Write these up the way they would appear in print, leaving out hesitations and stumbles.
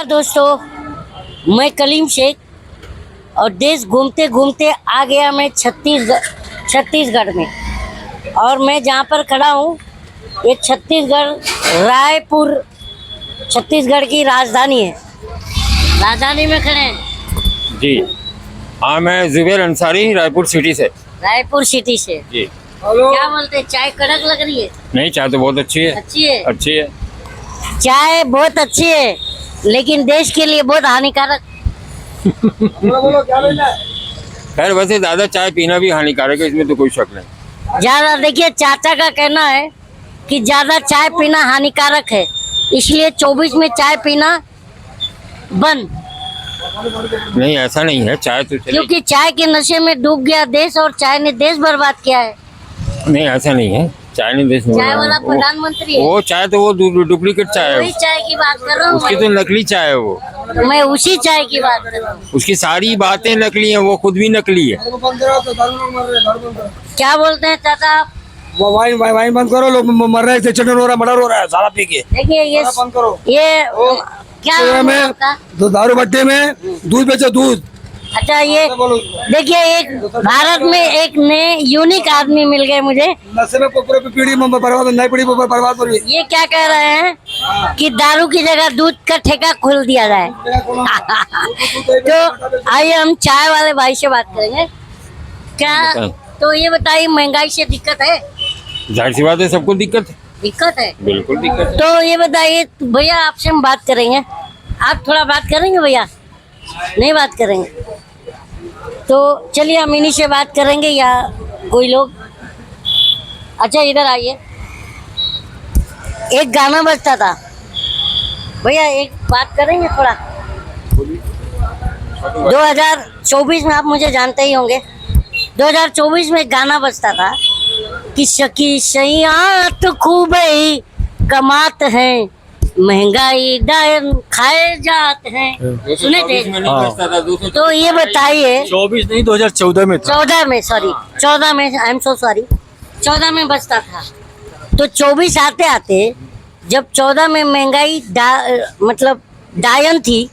दोस्तों, मैं कलीम शेख और देश घूमते घूमते आ गया मैं छत्तीसगढ़ में। और मैं जहाँ पर खड़ा हूँ ये छत्तीसगढ़ रायपुर छत्तीसगढ़ की राजधानी है। राजधानी में खड़े हैं जी। हाँ, मैं जुबैर अंसारी रायपुर सिटी से। रायपुर सिटी से जी। क्या बोलते हैं, चाय कड़क लग रही है? नहीं, चाय तो बहुत अच्छी है। अच्छी है? अच्छी है। चाय बहुत अच्छी है लेकिन देश के लिए बहुत हानिकारक। खैर, वैसे ज्यादा चाय पीना भी हानिकारक है, इसमें तो कोई शक नहीं। ज्यादा देखिए, चाचा का कहना है कि ज्यादा चाय पीना हानिकारक है, इसलिए 24 में चाय पीना बंद। नहीं, ऐसा नहीं है, चाय तो चलेगी। क्योंकि चाय के नशे में डूब गया देश और चाय ने देश बर्बाद किया है। नहीं, ऐसा नहीं है, चाय नहीं देश में चाय वाला प्रधानमंत्री है। वो चाय तो वो डुप्लीकेट चाय है। वही चाय की बात कर रहा हूँ, उसकी तो नकली चाय है वो। मैं उसी चाय की बात कर रहा हूँ। उसकी सारी बातें नकली हैं, वो खुद भी नकली है। क्या बोलते हैं चाचा आप? वो वाइन बंद करो, लोग मर रहे थे, एक्सीडेंट हो रहा है, मर्डर हो रहा है सारा पी के। देखिए ये बंद करो। ये क्या तो है में आपका? तो दारू भट्टे में दूध बेचो, दूध। अच्छा, ये देखिए एक भारत में एक नए यूनिक आदमी मिल गए मुझे। नशे में पूरी पीढ़ी बर्बाद, नई पीढ़ी बर्बाद हो रही है। ये क्या कह रहे हैं कि दारू की जगह दूध का ठेका खोल दिया जाए। तो आइए हम चाय वाले भाई से बात करेंगे। क्या तो ये बताइए, महंगाई से दिक्कत है? जाहिर सी बात है, सबको दिक्कत है। दिक्कत है, बिल्कुल दिक्कत है। तो ये बताइए भैया, आपसे हम बात करेंगे। आप थोड़ा बात करेंगे भैया? नहीं बात करेंगे तो चलिए हम इन्हीं से बात करेंगे या कोई लोग। अच्छा इधर आइए, एक गाना बजता था भैया, एक बात करेंगे थोड़ा। 2024 में आप मुझे जानते ही होंगे, 2024 में एक गाना बजता था कि सकी सैया तो खूब ही कमात हैं, महंगाई डायन खाए जाते हैं। सुने थे? तो ये बताइए, 24 नहीं 2014 में था। 14 में, सॉरी 14 में, आई एम सो सॉरी, 14 में बचता था। तो 24 आते आते जब 14 में महंगाई मतलब डायन थी,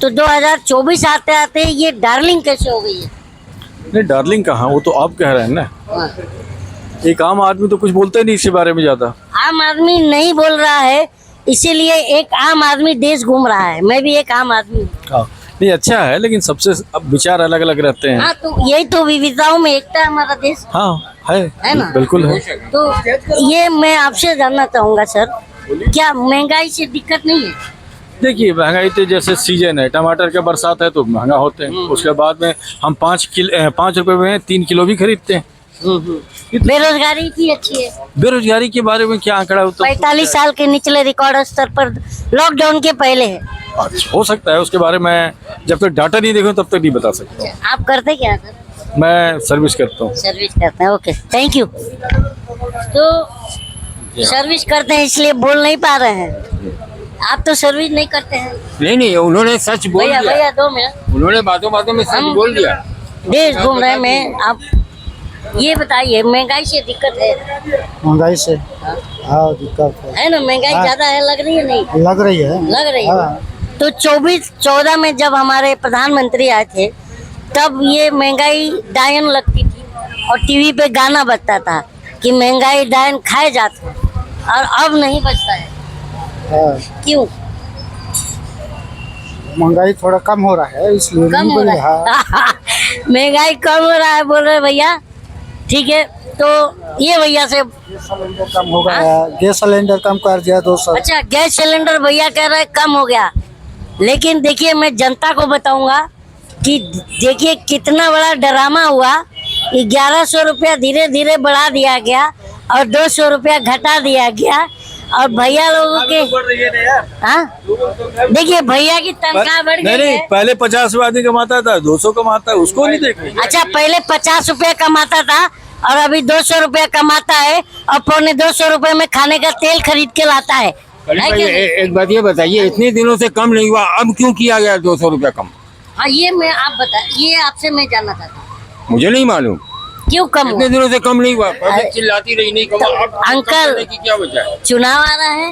तो 2024 आते आते ये डार्लिंग कैसे हो गई है? नहीं, डार्लिंग कहाँ, वो तो आप कह रहे हैं ना। हाँ। एक आम आदमी तो कुछ बोलते नहीं इसके बारे में ज्यादा। आम आदमी नहीं बोल रहा है, इसीलिए एक आम आदमी देश घूम रहा है। मैं भी एक आम आदमी हूँ। हाँ, नहीं अच्छा है, लेकिन सबसे अब विचार अलग अलग रहते हैं। हाँ, तो यही तो विविधताओं में एकता है हमारा देश। हाँ है ना? बिल्कुल है। तो ये मैं आपसे जानना चाहूँगा सर, क्या महंगाई से दिक्कत नहीं है? देखिए, महंगाई तो जैसे सीजन है, टमाटर का बरसात है तो महंगा होते हैं। उसके बाद में हम 5 रुपए में 3 किलो भी खरीदते हैं। बेरोजगारी की अच्छी है। बेरोजगारी के बारे में क्या आंकड़ा होता है? 45 साल के निचले रिकॉर्ड स्तर पर लॉकडाउन के पहले है। अच्छा, हो सकता है, उसके बारे में जब तक डाटा नहीं देखूं तब तक नहीं बता सकता। आप करते क्या सर? मैं सर्विस करता हूँ। सर्विस करते हैं, ओके, थैंक यू। तो सर्विस करते हैं इसलिए बोल नहीं पा रहे हैं। आप तो सर्विस नहीं करते हैं। नहीं, उन्होंने सच बोल भैया दिया। भैया 2 मिनट, उन्होंने बातों में सच बोल दिया। देश घूम रहे हैं। मैं आप ये बताइए, महंगाई से दिक्कत है? महंगाई से हाँ दिक्कत है ना? महंगाई ज्यादा है, लग रही है? नहीं लग रही है। लग रही है। तो 14 में जब हमारे प्रधानमंत्री आए थे, तब ये महंगाई डायन लगती थी और टीवी पे गाना बजता था कि महंगाई डायन खाए जाते हैं, और अब नहीं बजता है। क्यों? महंगाई थोड़ा कम हो रहा है इसलिए कम नहीं हो बोल रहा रहा। है। महंगाई कम हो रहा है बोल रहे भैया, ठीक है। तो ये भैया से सिलेंडर कम हो गया, गैस सिलेंडर कम कर दिया 200। अच्छा, गैस सिलेंडर भैया कह रहे हैं कम हो गया, लेकिन देखिए मैं जनता को बताऊंगा कि देखिए कितना बड़ा ड्रामा हुआ। 1100 रुपया धीरे धीरे बढ़ा दिया गया और 200 रुपया घटा दिया गया, और भैया लोगों के हाँ देखिए भैया की तनख्वाह बढ़ गई नहीं, है। पहले 50 आदमी कमाता था, 200 कमाता है, उसको नहीं देख रहे। अच्छा, पहले 50 रुपया कमाता था और अभी 200 रुपया कमाता है, और 250 रुपए में खाने का तेल खरीद के लाता है। एक बात ये बताइए, इतने दिनों से कम नहीं हुआ, अब क्यों किया गया 200 रुपया कम? हाँ, ये मैं आप बता, ये आपसे मैं जानना चाहता हूँ। मुझे नहीं मालूम। क्यों कम इतने हुआ? दिनों से कम नहीं हुआ, पब्लिक चिल्लाती रही नहीं कमा। अब कम अंकल- करने की क्या वजह है? चुनाव आ रहा है।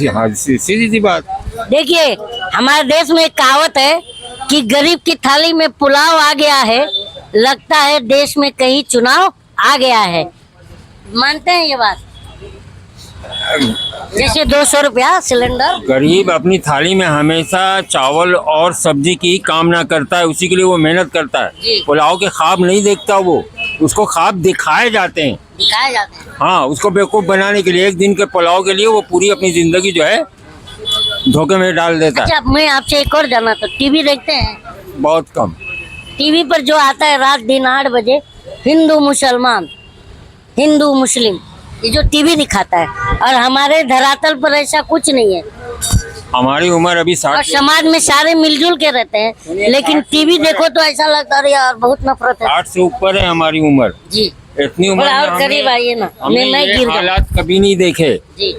हाँ सीधी सी बात। देखिए हमारे देश में एक कहावत है कि गरीब की थाली में पुलाव आ गया है, लगता है देश में कहीं चुनाव आ गया है। मानते हैं ये बात? जैसे 200 रुपया सिलेंडर। गरीब अपनी थाली में हमेशा चावल और सब्जी की कामना करता है, उसी के लिए वो मेहनत करता जी। है। पुलाव के ख्वाब नहीं देखता वो, उसको ख्वाब दिखाए जाते हैं। दिखाए जाते हैं। हाँ, उसको बेवकूफ़ बनाने के लिए, एक दिन के पुलाव के लिए वो पूरी अपनी जिंदगी जो है धोखे में डाल देता है। अच्छा मैं आपसे एक और जानना था, टीवी देखते हैं? बहुत कम। टीवी पर जो आता है रात दिन 8 बजे, हिंदू मुसलमान, हिंदू मुस्लिम, ये जो टीवी दिखाता है, और हमारे धरातल पर ऐसा कुछ नहीं है। हमारी उम्र अभी और 60। समाज में सारे मिलजुल के रहते हैं, लेकिन टीवी देखो तो ऐसा लगता है यार बहुत नफरत है। 60 से ऊपर है हमारी उम्र। जी इतनी उम्र थोड़ा में और करीब आइए ना, हमने मैं ये गिर जाऊं। हालात कभी नहीं देखे। जी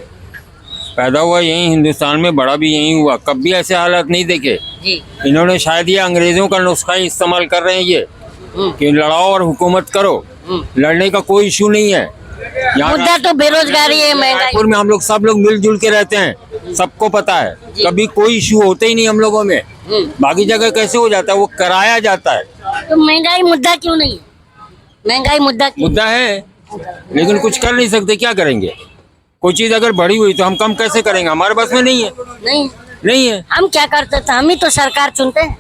पैदा हुआ यहीं हिंदुस्तान में, बड़ा भी यहीं हुआ, कभी ऐसे हालात नहीं देखे। जी इन्होंने शायद ये अंग्रेजों का नुस्खा ही इस्तेमाल कर रहे हैं ये, कि लड़ाओ और हुकूमत करो। लड़ने का कोई इशू नहीं है यहाँ। मुद्दा तो बेरोजगारी है, महंगाई। रायपुर में हम लोग सब लोग मिलजुल के रहते हैं, सबको पता है, कभी कोई इशू होते ही नहीं हम लोगों में। बाकी जगह कैसे हो जाता है, वो कराया जाता है। तो महंगाई मुद्दा क्यों नहीं है? महंगाई मुद्दा क्यों? मुद्दा है, लेकिन कुछ कर नहीं सकते, क्या करेंगे? कोई चीज अगर बढ़ी हुई तो हम कम कैसे करेंगे? हमारे बस में नहीं है। नहीं है। हम क्या करते थे? हम ही तो सरकार चुनते हैं,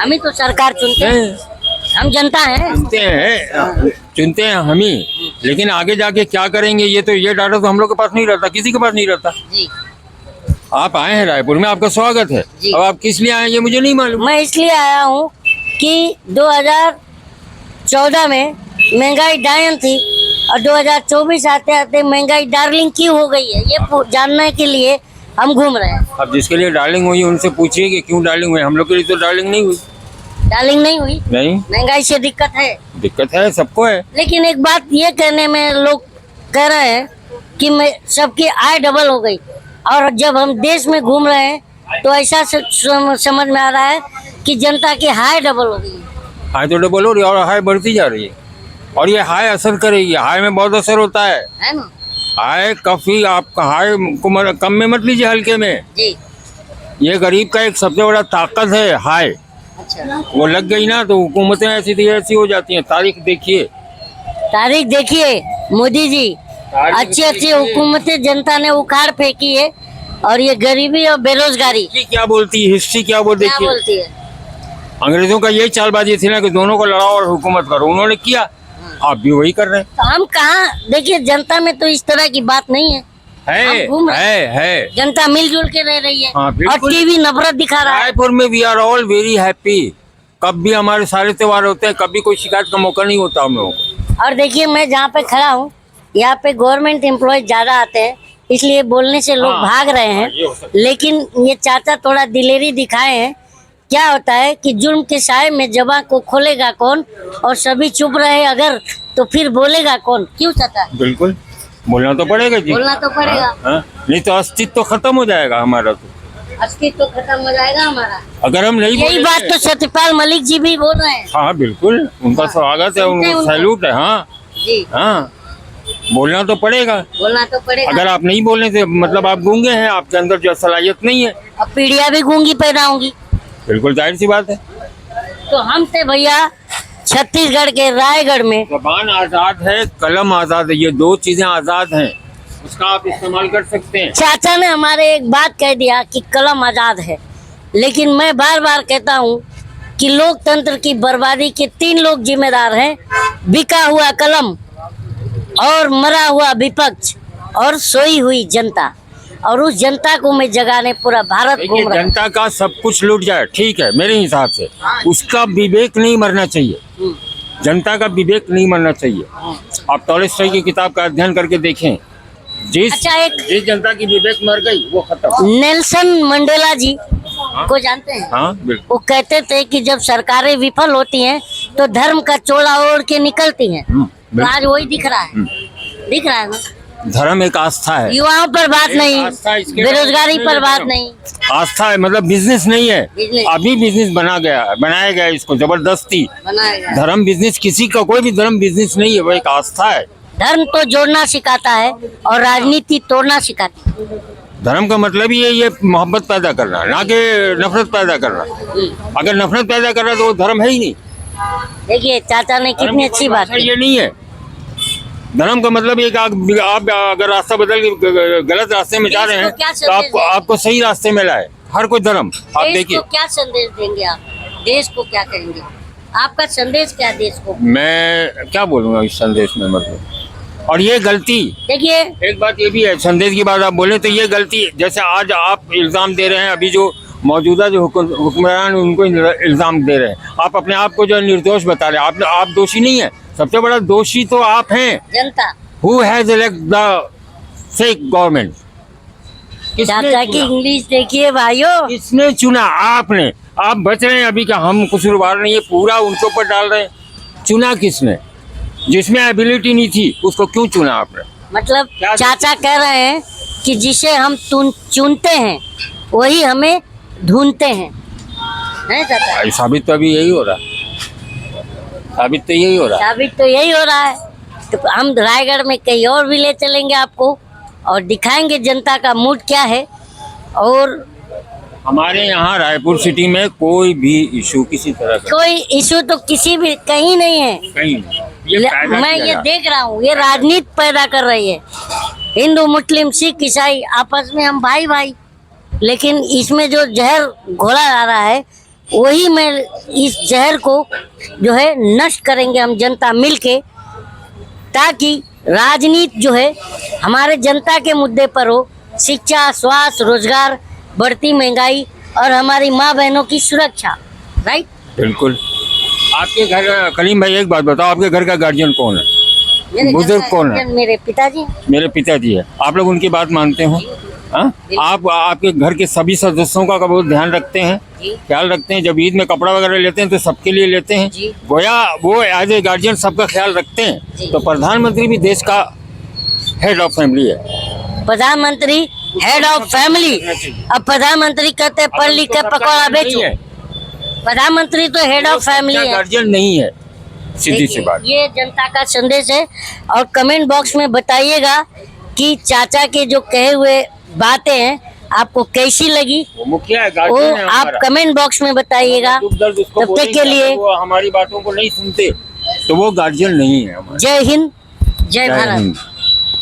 हम ही तो सरकार चुनते हैं, हम जनता हैं। चुनते हैं हम ही, लेकिन आगे जाके क्या करेंगे ये डाटा तो हम लोग के पास नहीं रहता, किसी के पास नहीं रहता। जी आप आए हैं रायपुर में, आपका स्वागत है। जी। अब आप किस लिए आए हैं ये मुझे नहीं मालूम। मैं इसलिए आया हूँ कि 2014 में महंगाई डायन थी, और 2024 आते आते महंगाई डार्लिंग क्यों हो गई है, ये जानने के लिए हम घूम रहे हैं। अब जिसके लिए डार्लिंग हुई उनसे पूछिए कि क्यों डार्लिंग हुई। हम लोग के लिए तो डार्लिंग नहीं हुई। डार्लिंग नहीं हुई? नहीं, महंगाई से दिक्कत है। दिक्कत है, सबको है। लेकिन एक बात ये कहने में लोग कह रहे हैं कि मैं सबकी आय डबल हो गई, और जब हम देश में घूम रहे हैं तो ऐसा समझ में आ रहा है कि जनता की हाय डबल हो गई। हाई तो डबल हो रही है और हाई बढ़ती जा रही है, और ये हाई असर करेगी। हाई में बहुत असर होता है ना? हाई काफी, आप हाई को कम में मत लीजिए, हल्के में। जी ये गरीब का एक सबसे बड़ा ताकत है हाई। अच्छा, वो लग गई ना तो हुकूमतें ऐसी हो जाती हैं। तारीख देखिए, तारीख देखिए मोदी जी, अच्छी अच्छी हुकूमतें जनता ने उखाड़ फेंकी है, और ये गरीबी और बेरोजगारी हिस्ट्री क्या बोलती है, हिस्ट्री क्या बोल क्या देखिए। बोलती है? अंग्रेजों का यही चालबाजी थी ना कि दोनों को लड़ाओ और हुकूमत करो, उन्होंने किया, आप भी वही कर रहे हैं। तो हम कहाँ, देखिए जनता में तो इस तरह की बात नहीं है। हम घूम रहे है। जनता मिलजुल के रह रही है, हाँ, और बिल्कुल। टीवी नफरत दिखा रहा है। रायपुर में we are all very happy. कब भी हमारे सारे त्योहार होते हैं, कभी कोई शिकायत का मौका नहीं होता हम लोगों को। और देखिए मैं जहाँ पे खड़ा हूँ, यहाँ पे गवर्नमेंट एम्प्लॉय ज्यादा आते हैं, इसलिए बोलने से लोग हाँ, भाग रहे हैं। ये हो सकता लेकिन ये चाचा थोड़ा दिलेरी दिखाए हैं। क्या होता है कि जुर्म के साए में जबा को खोलेगा कौन, और सभी चुप रहे अगर, तो फिर बोलेगा कौन? क्यों चाचा? बिल्कुल बोलना तो पड़ेगा जी। बोलना तो पड़ेगा। हाँ, नहीं तो अस्तित्व तो खत्म हो जाएगा हमारा। तो अस्तित्व तो खत्म हो जाएगा हमारा। अगर हम नहीं यही बोलेंगे- बात तो सत्यपाल मलिक जी भी बोल रहे हैं। हाँ बिल्कुल, उनका स्वागत है, सुनते हैं उनको उनको। सैल्यूट है। हाँ जी हाँ, बोलना तो पड़ेगा। बोलना तो पड़ेगा। अगर आप नहीं बोलने से मतलब आप गूंगे हैं, आपके अंदर जो सलाहियत नहीं है। अब पीढ़ियां भी गूंगी पैदा होंगी। बिल्कुल जाहिर सी बात है। तो हम थे भैया छत्तीसगढ़ के रायगढ़ में। जबान आजाद है, कलम आजाद है, ये दो चीजें आजाद हैं, उसका आप इस्तेमाल कर सकते हैं। चाचा ने हमारे एक बात कह दिया कि कलम आजाद है, लेकिन मैं बार बार कहता हूँ कि लोकतंत्र की बर्बादी के 3 लोग जिम्मेदार हैं, बिका हुआ कलम, और मरा हुआ विपक्ष, और सोई हुई जनता। और उस जनता को मैं जगाने पूरा भारत देखिए, घूम रहा हूँ। जनता का सब कुछ लूट जाए, ठीक है, मेरे हिसाब से उसका विवेक नहीं मरना चाहिए। जनता का विवेक नहीं मरना चाहिए। आप टॉलस्टॉय की किताब का अध्ययन करके देखें, अच्छा, जिस जनता की विवेक मर गई वो खत्म। नेल्सन मंडेला जी को जानते हैं? हाँ बिल्कुल। वो कहते थे कि जब सरकारें विफल होती हैं तो धर्म का चोला ओढ़ के निकलती हैं। तो आज वही दिख रहा है, दिख रहा है ना। धर्म एक आस्था है। युवाओं पर बात एक नहीं, आस्था इसके बेरोजगारी बारे में पर बात धर्म। नहीं। आस्था है, मतलब बिजनेस नहीं है। बिजनेस। अभी बिजनेस बनाया गया इसको जबरदस्ती। बनाएगा। धर्म बिजनेस, किसी का कोई भी धर्म बिजनेस नहीं है, वो एक आस्था है। धर्म तो जोड़ना सिखाता है और राजनीति तोड़ना सिखाती है। धर्म का मतलब ही है ये मोहब्बत पैदा करना, ना कि नफरत पैदा करना। अगर नफरत पैदा कर रहा तो वो धर्म है ही नहीं। देखिए चाचा ने धर्म कितनी की अच्छी कोई बात भाषा की। ये नहीं है। धर्म का मतलब ये कि आप अगर रास्ता बदल के गलत रास्ते में जा रहे हैं देश को क्या तो आपको संदेश आपको सही रास्ते में लाए हर कोई धर्म। आप देश देखिए, को क्या संदेश देंगे आप? देश को क्या कहेंगे? आपका संदेश क्या है देश को? मैं क्या बोलूँगा इस संदेश में, मतलब। और ये गलती, देखिए एक बात ये भी है, संदेश की बात आप बोले तो ये गलती, जैसे आज आप इल्ज़ाम दे रहे हैं, अभी जो मौजूदा जो हुक्मरान उनको इल्ज़ाम दे रहे हैं, आप अपने आप को जो निर्दोष बता रहे हैं। आप दोषी नहीं है, सबसे बड़ा दोषी तो आप हैं। जनता। Who has elect the fake government? चाचा की इंग्लिश देखिए भाइयों। किसने चुना? आपने। आप बच रहे हैं अभी का हम कसूरवार नहीं है, पूरा उनके ऊपर डाल रहे हैं। चुना किसने? जिसमें एबिलिटी नहीं थी उसको क्यों चुना आपने? मतलब क्या चाचा कह रहे हैं कि जिसे हम चुनते हैं वही हमें ढूंढते हैं, है चाचा? भाई साबित तो अभी यही हो रहा है। साबित तो यही हो रहा है। साबित तो यही हो रहा है। तो हम रायगढ़ में कहीं और भी ले चलेंगे आपको और दिखाएंगे जनता का मूड क्या है। और हमारे यहाँ रायपुर सिटी में कोई भी इशू किसी तरह का कोई इशू तो किसी भी कहीं नहीं है। कहीं नहीं। ये पैदा मैं किया ये जा- देख रहा हूँ, ये राजनीति पैदा कर रही है। हिंदू मुस्लिम सिख ईसाई आपस में हम भाई भाई, लेकिन इसमें जो जहर घोला जा रहा है वही में इस जहर को जो है नष्ट करेंगे हम जनता मिलके, ताकि राजनीति जो है हमारे जनता के मुद्दे पर हो। शिक्षा, स्वास्थ्य, रोजगार, बढ़ती महंगाई और हमारी माँ बहनों की सुरक्षा। राइट। बिल्कुल। आपके घर, कलीम भाई एक बात बताओ, आपके घर का गार्जियन कौन है? मेरे घर बुजुर्ग का कौन है? गार्जियन मेरे पिताजी। मेरे पिताजी है। आप लोग उनकी बात मानते हो? हाँ? आप आपके घर के सभी सदस्यों का बहुत ध्यान रखते हैं, जी। ख्याल रखते हैं। जब ईद में कपड़ा वगैरह लेते हैं तो सबके लिए लेते हैं। जी। गोया वो एज ए गार्जियन सबका ख्याल रखते हैं। जी। तो प्रधानमंत्री भी देश का हेड ऑफ फैमिली है। प्रधानमंत्री हेड ऑफ फैमिली। अब प्रधानमंत्री कहते हैं पढ़ लिख के पकौड़ा बेचो। प्रधानमंत्री तो हेड ऑफ फैमिली है। गार्जियन नहीं है, सीधी सी देखिए, बात। ये जनता का संदेश है। और कमेंट बॉक्स में बताइएगा कि चाचा के जो कहे हुए बातें हैं आपको कैसी लगी, वो मुखिया है, वो गार्जियन है आप हमारा। कमेंट बॉक्स में बताइएगा। दुख दर्द उसको तब तक बोलेंगे, के लिए अगर वो हमारी बातों को नहीं सुनते तो वो गार्जियन नहीं है हमारा। जय हिंद, जय जय भारत। हिंद।